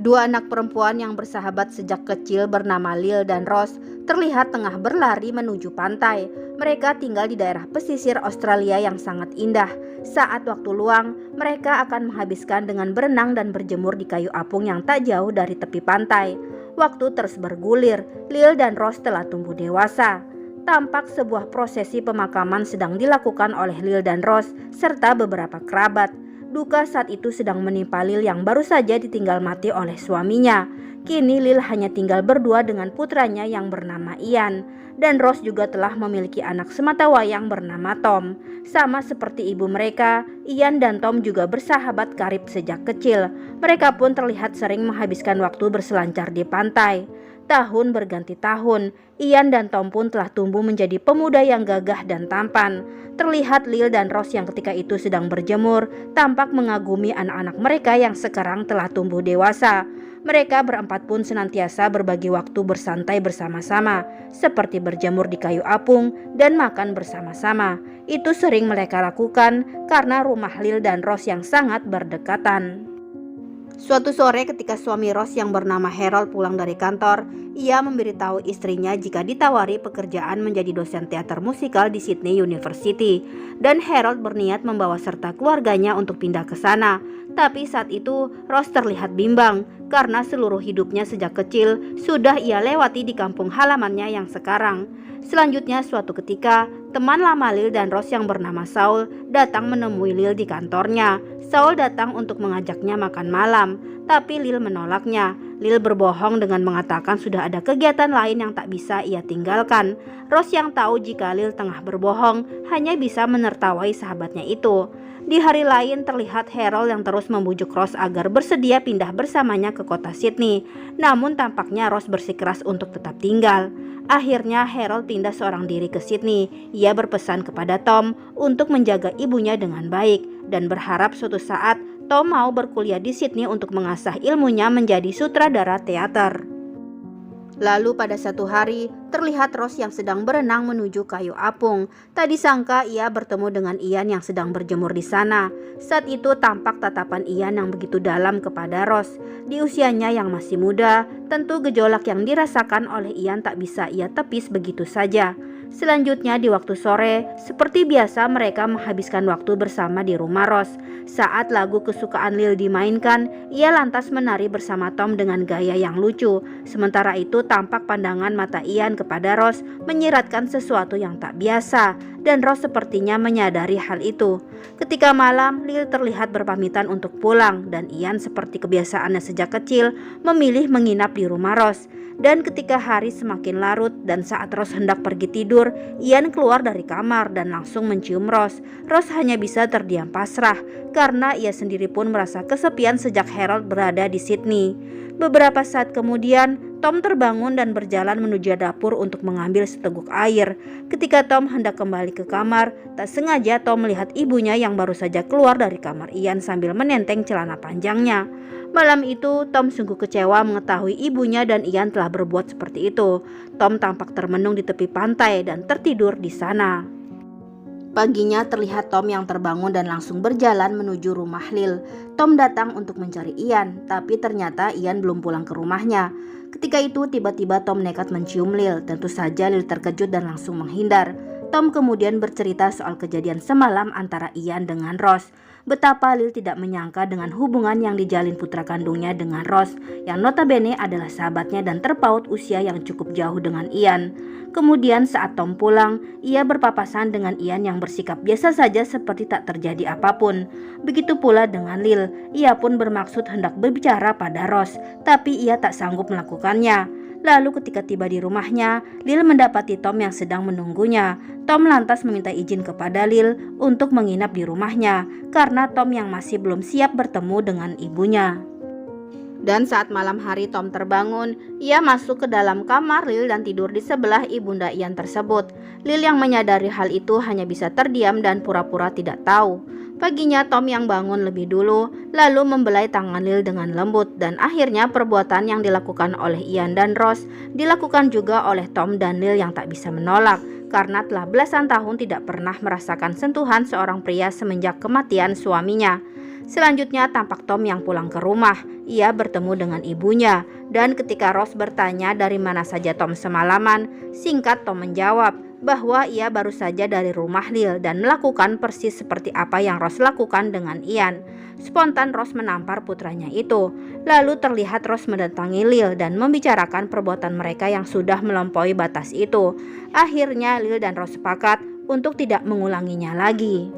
Dua anak perempuan yang bersahabat sejak kecil bernama Lil dan Rose terlihat tengah berlari menuju pantai. Mereka tinggal di daerah pesisir Australia yang sangat indah. Saat waktu luang, mereka akan menghabiskan dengan berenang dan berjemur di kayu apung yang tak jauh dari tepi pantai. Waktu terus bergulir, Lil dan Rose telah tumbuh dewasa. Tampak sebuah prosesi pemakaman sedang dilakukan oleh Lil dan Rose serta beberapa kerabat. Duka saat itu sedang menimpa Lil yang baru saja ditinggal mati oleh suaminya. Kini Lil hanya tinggal berdua dengan putranya yang bernama Ian. Dan Rose juga telah memiliki anak sematawayang bernama Tom. Sama seperti ibu mereka, Ian dan Tom juga bersahabat karib sejak kecil. Mereka pun terlihat sering menghabiskan waktu berselancar di pantai. Tahun berganti tahun, Ian dan Tom pun telah tumbuh menjadi pemuda yang gagah dan tampan. Terlihat Lil dan Rose yang ketika itu sedang berjemur tampak mengagumi anak-anak mereka yang sekarang telah tumbuh dewasa. Mereka berempat pun senantiasa berbagi waktu bersantai bersama-sama, seperti berjemur di kayu apung dan makan bersama-sama. Itu sering mereka lakukan karena rumah Lil dan Rose yang sangat berdekatan. Suatu sore ketika suami Rose yang bernama Harold pulang dari kantor, ia memberitahu istrinya jika ditawari pekerjaan menjadi dosen teater musikal di Sydney University. Dan Harold berniat membawa serta keluarganya untuk pindah ke sana. Tapi saat itu Rose terlihat bimbang karena seluruh hidupnya sejak kecil sudah ia lewati di kampung halamannya yang sekarang. Selanjutnya suatu ketika, teman lama Lil dan Rose yang bernama Saul datang menemui Lil di kantornya. Saul datang untuk mengajaknya makan malam, tapi Lil menolaknya. Lil berbohong dengan mengatakan sudah ada kegiatan lain yang tak bisa ia tinggalkan. Rose yang tahu jika Lil tengah berbohong hanya bisa menertawai sahabatnya itu. Di hari lain terlihat Harold yang terus membujuk Rose agar bersedia pindah bersamanya ke kota Sydney. Namun tampaknya Rose bersikeras untuk tetap tinggal. Akhirnya Harold pindah seorang diri ke Sydney. Ia berpesan kepada Tom untuk menjaga ibunya dengan baik dan berharap suatu saat Tom mau berkuliah di Sydney untuk mengasah ilmunya menjadi sutradara teater. Lalu pada satu hari, terlihat Rose yang sedang berenang menuju kayu apung. Tak disangka ia bertemu dengan Ian yang sedang berjemur di sana. Saat itu tampak tatapan Ian yang begitu dalam kepada Rose. Di usianya yang masih muda, tentu gejolak yang dirasakan oleh Ian tak bisa ia tepis begitu saja. Selanjutnya di waktu sore, seperti biasa mereka menghabiskan waktu bersama di rumah Rose. Saat lagu kesukaan Lil dimainkan, ia lantas menari bersama Tom dengan gaya yang lucu. Sementara itu tampak pandangan mata Ian kepada Rose menyiratkan sesuatu yang tak biasa, dan Rose sepertinya menyadari hal itu. Ketika malam, Lil terlihat berpamitan untuk pulang, dan Ian seperti kebiasaannya sejak kecil memilih menginap di rumah Rose. Dan ketika hari semakin larut dan saat Rose hendak pergi tidur, Ian keluar dari kamar dan langsung mencium Rose. Rose hanya bisa terdiam pasrah karena ia sendiri pun merasa kesepian sejak Harold berada di Sydney. Beberapa saat kemudian, Tom terbangun dan berjalan menuju dapur untuk mengambil seteguk air. Ketika Tom hendak kembali ke kamar, tak sengaja Tom melihat ibunya yang baru saja keluar dari kamar Ian sambil menenteng celana panjangnya. Malam itu, Tom sungguh kecewa mengetahui ibunya dan Ian telah berbuat seperti itu. Tom tampak termenung di tepi pantai dan tertidur di sana. Paginya terlihat Tom yang terbangun dan langsung berjalan menuju rumah Lil. Tom datang untuk mencari Ian, tapi ternyata Ian belum pulang ke rumahnya. Ketika itu tiba-tiba Tom nekat mencium Lil. Tentu saja Lil terkejut dan langsung menghindar. Tom kemudian bercerita soal kejadian semalam antara Ian dengan Rose. Betapa Lil tidak menyangka dengan hubungan yang dijalin putra kandungnya dengan Rose, yang notabene adalah sahabatnya dan terpaut usia yang cukup jauh dengan Ian. Kemudian saat Tom pulang, ia berpapasan dengan Ian yang bersikap biasa saja seperti tak terjadi apapun. Begitu pula dengan Lil, ia pun bermaksud hendak berbicara pada Rose, tapi ia tak sanggup melakukannya. Lalu ketika tiba di rumahnya, Lil mendapati Tom yang sedang menunggunya. Tom lantas meminta izin kepada Lil untuk menginap di rumahnya karena Tom yang masih belum siap bertemu dengan ibunya. Dan saat malam hari Tom terbangun, ia masuk ke dalam kamar Lil dan tidur di sebelah ibunda Ian tersebut. Lil yang menyadari hal itu hanya bisa terdiam dan pura-pura tidak tahu. Paginya Tom yang bangun lebih dulu, lalu membelai tangan Lil dengan lembut, dan akhirnya perbuatan yang dilakukan oleh Ian dan Rose dilakukan juga oleh Tom dan Lil yang tak bisa menolak karena telah belasan tahun tidak pernah merasakan sentuhan seorang pria semenjak kematian suaminya. Selanjutnya tampak Tom yang pulang ke rumah. Ia bertemu dengan ibunya, dan ketika Rose bertanya dari mana saja Tom semalaman, singkat Tom menjawab bahwa ia baru saja dari rumah Lil dan melakukan persis seperti apa yang Rose lakukan dengan Ian. Spontan Rose menampar putranya itu. Lalu terlihat Rose mendatangi Lil dan membicarakan perbuatan mereka yang sudah melampaui batas itu. Akhirnya Lil dan Rose sepakat untuk tidak mengulanginya lagi.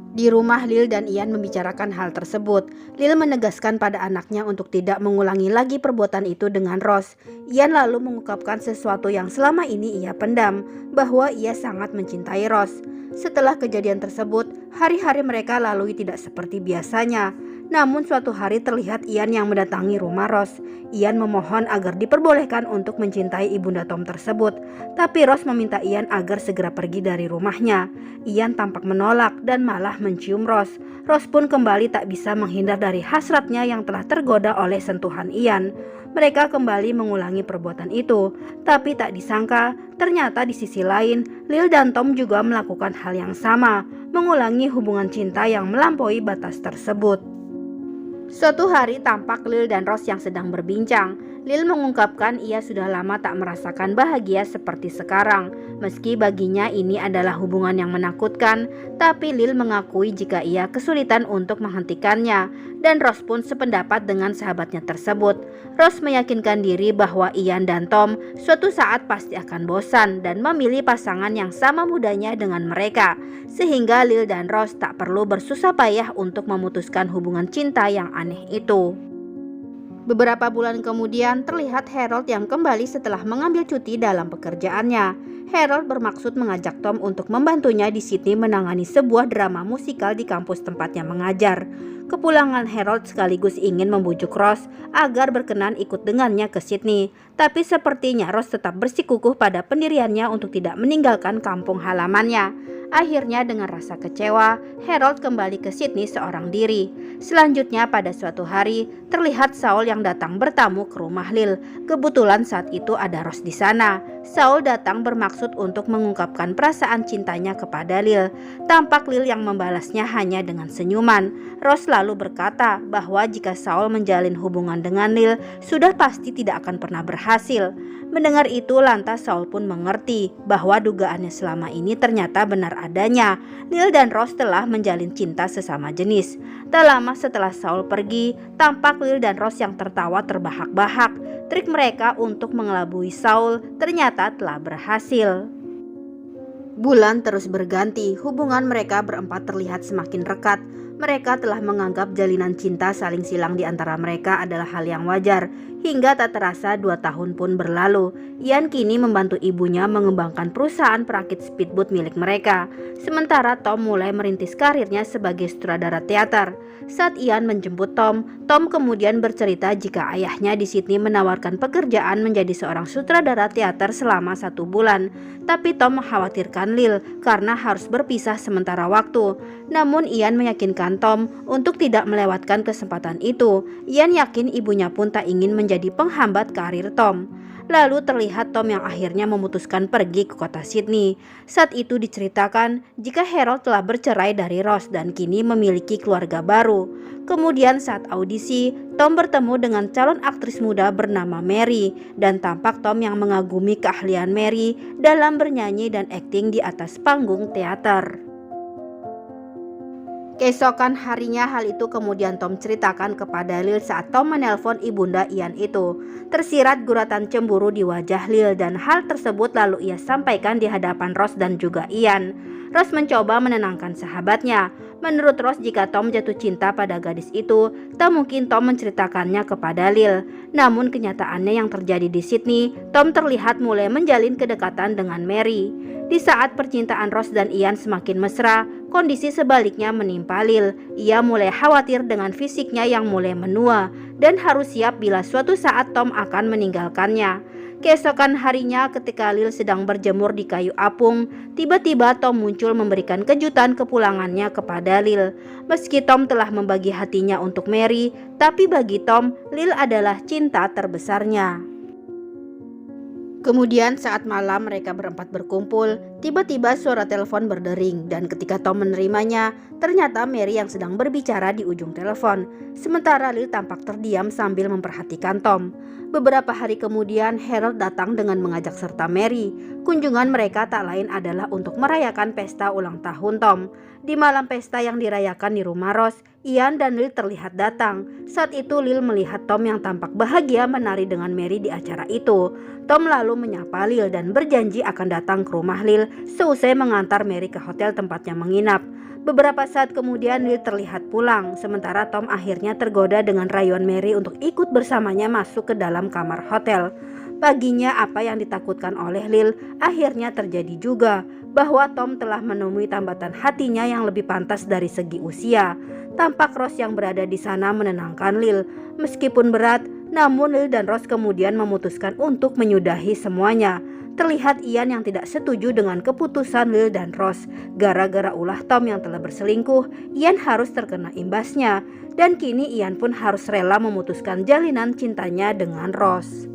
Di rumah, Lil dan Ian membicarakan hal tersebut. Lil menegaskan pada anaknya untuk tidak mengulangi lagi perbuatan itu dengan Rose. Ian lalu mengungkapkan sesuatu yang selama ini ia pendam, bahwa ia sangat mencintai Rose. Setelah kejadian tersebut, hari-hari mereka lalui tidak seperti biasanya. Namun suatu hari terlihat Ian yang mendatangi rumah Rose. Ian memohon agar diperbolehkan untuk mencintai ibunda Tom tersebut. Tapi Rose meminta Ian agar segera pergi dari rumahnya. Ian tampak menolak dan malah mencium Rose. Rose pun kembali tak bisa menghindar dari hasratnya yang telah tergoda oleh sentuhan Ian. Mereka kembali mengulangi perbuatan itu. Tapi tak disangka, ternyata di sisi lain, Lil dan Tom juga melakukan hal yang sama, mengulangi hubungan cinta yang melampaui batas tersebut. Suatu hari tampak Lil dan Rose yang sedang berbincang. Lil mengungkapkan ia sudah lama tak merasakan bahagia seperti sekarang. Meski baginya ini adalah hubungan yang menakutkan, tapi Lil mengakui jika ia kesulitan untuk menghentikannya. Dan Rose pun sependapat dengan sahabatnya tersebut. Rose meyakinkan diri bahwa Ian dan Tom suatu saat pasti akan bosan dan memilih pasangan yang sama mudanya dengan mereka. Sehingga Lil dan Rose tak perlu bersusah payah untuk memutuskan hubungan cinta yang aneh itu. Beberapa bulan kemudian terlihat Harold yang kembali setelah mengambil cuti dalam pekerjaannya. Harold bermaksud mengajak Tom untuk membantunya di Sydney menangani sebuah drama musikal di kampus tempatnya mengajar. Kepulangan Harold sekaligus ingin membujuk Rose agar berkenan ikut dengannya ke Sydney. Tapi sepertinya Rose tetap bersikukuh pada pendiriannya untuk tidak meninggalkan kampung halamannya. Akhirnya dengan rasa kecewa, Harold kembali ke Sydney seorang diri. Selanjutnya pada suatu hari, terlihat Saul yang datang bertamu ke rumah Lil. Kebetulan saat itu ada Rose di sana. Saul datang bermaksud untuk mengungkapkan perasaan cintanya kepada Lil. Tampak Lil yang membalasnya hanya dengan senyuman. Rose lalu berkata bahwa jika Saul menjalin hubungan dengan Lil, sudah pasti tidak akan pernah berhasil. Mendengar itu lantas Saul pun mengerti bahwa dugaannya selama ini ternyata benar adanya. Lil dan Rose telah menjalin cinta sesama jenis. Tak lama setelah Saul pergi, tampak Lil dan Rose yang tertawa terbahak-bahak. Trik mereka untuk mengelabui Saul ternyata telah berhasil. Bulan terus berganti, hubungan mereka berempat terlihat semakin rekat. Mereka telah menganggap jalinan cinta saling silang di antara mereka adalah hal yang wajar. Hingga tak terasa 2 tahun pun berlalu. Ian kini membantu ibunya mengembangkan perusahaan perakit speedboat milik mereka. Sementara Tom mulai merintis karirnya sebagai sutradara teater. Saat Ian menjemput Tom kemudian bercerita jika ayahnya di Sydney menawarkan pekerjaan menjadi seorang sutradara teater selama 1 bulan. Tapi Tom mengkhawatirkan Lil karena harus berpisah sementara waktu. Namun Ian meyakinkan Tom untuk tidak melewatkan kesempatan itu. Ian yakin ibunya pun tak ingin menjadi penghambat karir Tom. Lalu terlihat Tom yang akhirnya memutuskan pergi ke kota Sydney. Saat itu diceritakan jika Harold telah bercerai dari Rose dan kini memiliki keluarga baru. Kemudian saat audisi, Tom bertemu dengan calon aktris muda bernama Mary. Dan tampak Tom yang mengagumi keahlian Mary dalam bernyanyi dan akting di atas panggung teater. Keesokan harinya hal itu kemudian Tom ceritakan kepada Lil saat Tom menelpon ibunda Ian itu. Tersirat guratan cemburu di wajah Lil dan hal tersebut lalu ia sampaikan di hadapan Rose dan juga Ian. Rose mencoba menenangkan sahabatnya. Menurut Rose jika Tom jatuh cinta pada gadis itu, tak mungkin Tom menceritakannya kepada Lil. Namun kenyataannya yang terjadi di Sydney, Tom terlihat mulai menjalin kedekatan dengan Mary. Di saat percintaan Rose dan Ian semakin mesra, kondisi sebaliknya menimpa Lil. Ia mulai khawatir dengan fisiknya yang mulai menua dan harus siap bila suatu saat Tom akan meninggalkannya. Keesokan harinya ketika Lil sedang berjemur di kayu apung, tiba-tiba Tom muncul memberikan kejutan kepulangannya kepada Lil. Meski Tom telah membagi hatinya untuk Mary, tapi bagi Tom, Lil adalah cinta terbesarnya. Kemudian saat malam mereka berempat berkumpul, tiba-tiba suara telepon berdering dan ketika Tom menerimanya, ternyata Mary yang sedang berbicara di ujung telepon. Sementara Lil tampak terdiam sambil memperhatikan Tom. Beberapa hari kemudian Harold datang dengan mengajak serta Mary. Kunjungan mereka tak lain adalah untuk merayakan pesta ulang tahun Tom. Di malam pesta yang dirayakan di rumah Ross, Ian dan Lil terlihat datang. Saat itu Lil melihat Tom yang tampak bahagia menari dengan Mary di acara itu. Tom lalu menyapa Lil dan berjanji akan datang ke rumah Lil seusai mengantar Mary ke hotel tempatnya menginap. Beberapa saat kemudian Lil terlihat pulang, sementara Tom akhirnya tergoda dengan rayuan Mary untuk ikut bersamanya masuk ke dalam kamar hotel. Paginya apa yang ditakutkan oleh Lil akhirnya terjadi juga, bahwa Tom telah menemui tambatan hatinya yang lebih pantas dari segi usia. Tampak Ross yang berada di sana menenangkan Lil. Meskipun berat, namun Lil dan Ross kemudian memutuskan untuk menyudahi semuanya. Terlihat Ian yang tidak setuju dengan keputusan Lil dan Ross. Gara-gara ulah Tom yang telah berselingkuh, Ian harus terkena imbasnya. Dan kini Ian pun harus rela memutuskan jalinan cintanya dengan Ross.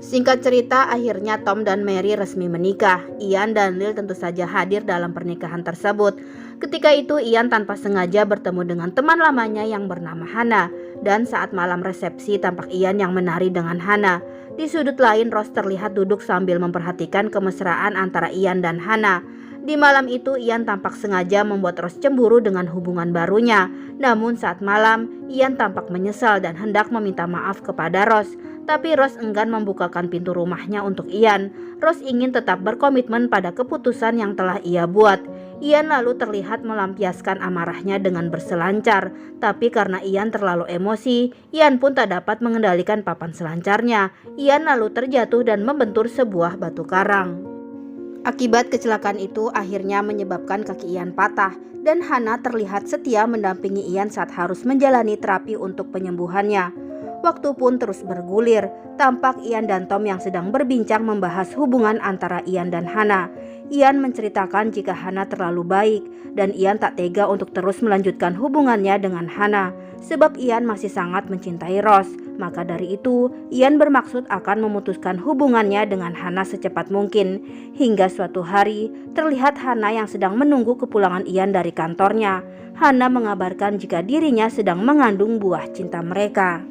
Singkat cerita, akhirnya Tom dan Mary resmi menikah. Ian dan Lil tentu saja hadir dalam pernikahan tersebut. Ketika itu Ian tanpa sengaja bertemu dengan teman lamanya yang bernama Hannah. Dan saat malam resepsi tampak Ian yang menari dengan Hannah. Di sudut lain Ross terlihat duduk sambil memperhatikan kemesraan antara Ian dan Hannah. Di malam itu Ian tampak sengaja membuat Ross cemburu dengan hubungan barunya. Namun saat malam Ian tampak menyesal dan hendak meminta maaf kepada Ross. Tapi Ross enggan membukakan pintu rumahnya untuk Ian. Ross ingin tetap berkomitmen pada keputusan yang telah ia buat. Ian lalu terlihat melampiaskan amarahnya dengan berselancar. Tapi karena Ian terlalu emosi, Ian pun tak dapat mengendalikan papan selancarnya. Ian lalu terjatuh dan membentur sebuah batu karang. Akibat kecelakaan itu akhirnya menyebabkan kaki Ian patah dan Hannah terlihat setia mendampingi Ian saat harus menjalani terapi untuk penyembuhannya. Waktu pun terus bergulir, tampak Ian dan Tom yang sedang berbincang membahas hubungan antara Ian dan Hannah. Ian menceritakan jika Hannah terlalu baik dan Ian tak tega untuk terus melanjutkan hubungannya dengan Hannah sebab Ian masih sangat mencintai Ross. Maka dari itu, Ian bermaksud akan memutuskan hubungannya dengan Hannah secepat mungkin. Hingga suatu hari, terlihat Hannah yang sedang menunggu kepulangan Ian dari kantornya. Hannah mengabarkan jika dirinya sedang mengandung buah cinta mereka.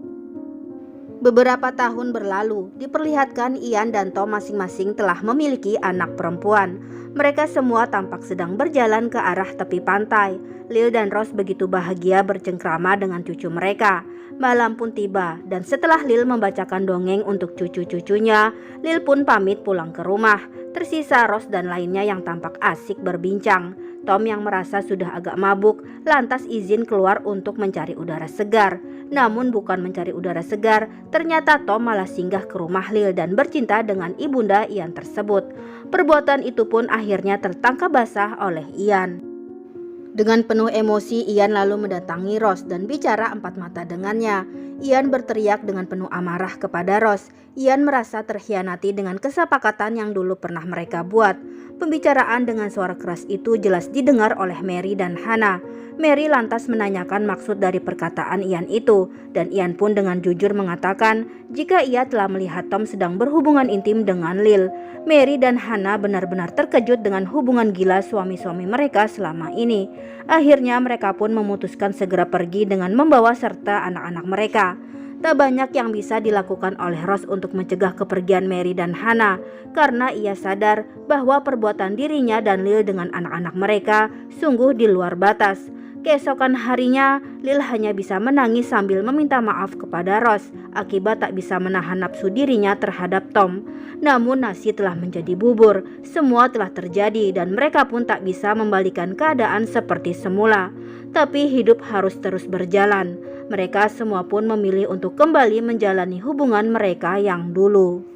Beberapa tahun berlalu, diperlihatkan Ian dan Tom masing-masing telah memiliki anak perempuan. Mereka semua tampak sedang berjalan ke arah tepi pantai. Lil dan Ross begitu bahagia bercengkrama dengan cucu mereka. Malam pun tiba dan setelah Lil membacakan dongeng untuk cucu-cucunya, Lil pun pamit pulang ke rumah. Tersisa Ross dan lainnya yang tampak asik berbincang. Tom yang merasa sudah agak mabuk lantas izin keluar untuk mencari udara segar. Namun bukan mencari udara segar, ternyata Tom malah singgah ke rumah Lil dan bercinta dengan ibunda Ian tersebut. Perbuatan itu pun akhirnya tertangkap basah oleh Ian. Dengan penuh emosi, Ian lalu mendatangi Ross dan bicara empat mata dengannya. Ian berteriak dengan penuh amarah kepada Ross. Ian merasa terkhianati dengan kesepakatan yang dulu pernah mereka buat. Pembicaraan dengan suara keras itu jelas didengar oleh Mary dan Hannah. Mary lantas menanyakan maksud dari perkataan Ian itu, dan Ian pun dengan jujur mengatakan jika ia telah melihat Tom sedang berhubungan intim dengan Lil. Mary dan Hannah benar-benar terkejut dengan hubungan gila suami-suami mereka selama ini. Akhirnya mereka pun memutuskan segera pergi dengan membawa serta anak-anak mereka. Tak banyak yang bisa dilakukan oleh Ross untuk mencegah kepergian Mary dan Hannah, karena ia sadar bahwa perbuatan dirinya dan Lil dengan anak-anak mereka sungguh di luar batas. Keesokan harinya, Lil hanya bisa menangis sambil meminta maaf kepada Ross akibat tak bisa menahan nafsu dirinya terhadap Tom. Namun nasi telah menjadi bubur, semua telah terjadi dan mereka pun tak bisa membalikan keadaan seperti semula. Tapi hidup harus terus berjalan. Mereka semua pun memilih untuk kembali menjalani hubungan mereka yang dulu.